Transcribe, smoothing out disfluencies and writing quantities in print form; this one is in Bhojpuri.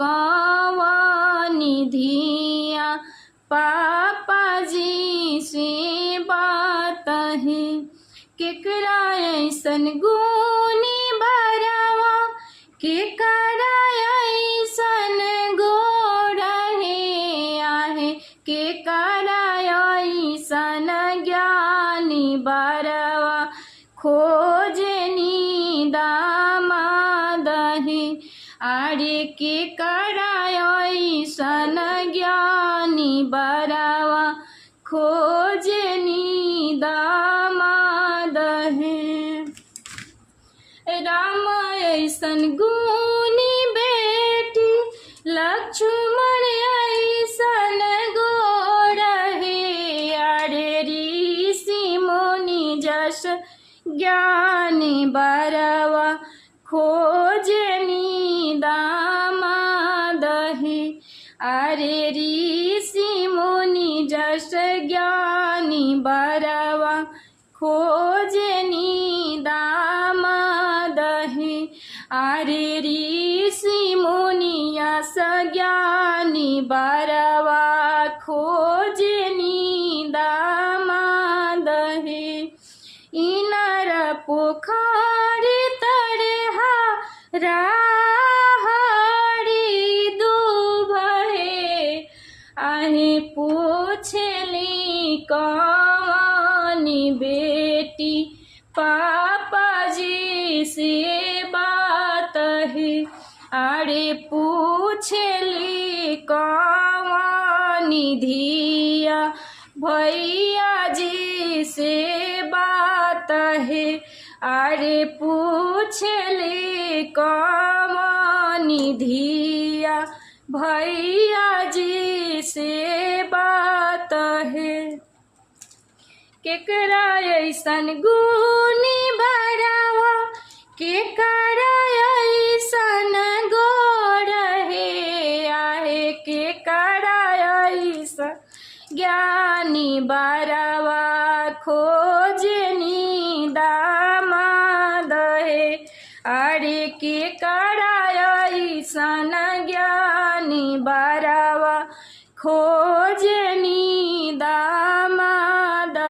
कवानी धिया पापा जी से बात है। केकरा ऐसन गुनी बरवा केकरा ऐसन गोड़ है आहे। केकरा ऐसन ज्ञानी बरवा खोजनी दामाद है। आरे केकरा ऐसन ज्ञानी बरवा खोजनी दामाद है। राम ऐसन गुनी बेटी लक्ष्मण ऐसन गोड़ है। अरे ऋषि मुनि जस ज्ञानी बरवा खोजनी दामाद है। अरे ऋषि मुनि जस ज्ञानी बरवा खोजनी दामाद है। अरे ऋषि मुनि यस ज्ञानी बरवा खोजनी दामाद है। इनर पोखरी तरे राहड़ी दूब है। आहे पूछली कवानी बेटी पापा जी से बात है। अरे पूछली कवानी धिया भैया जी से बात है। अरे पूछली कवानी धिया भैया जी से बात है। केकरा ऐसन गुनी बरवा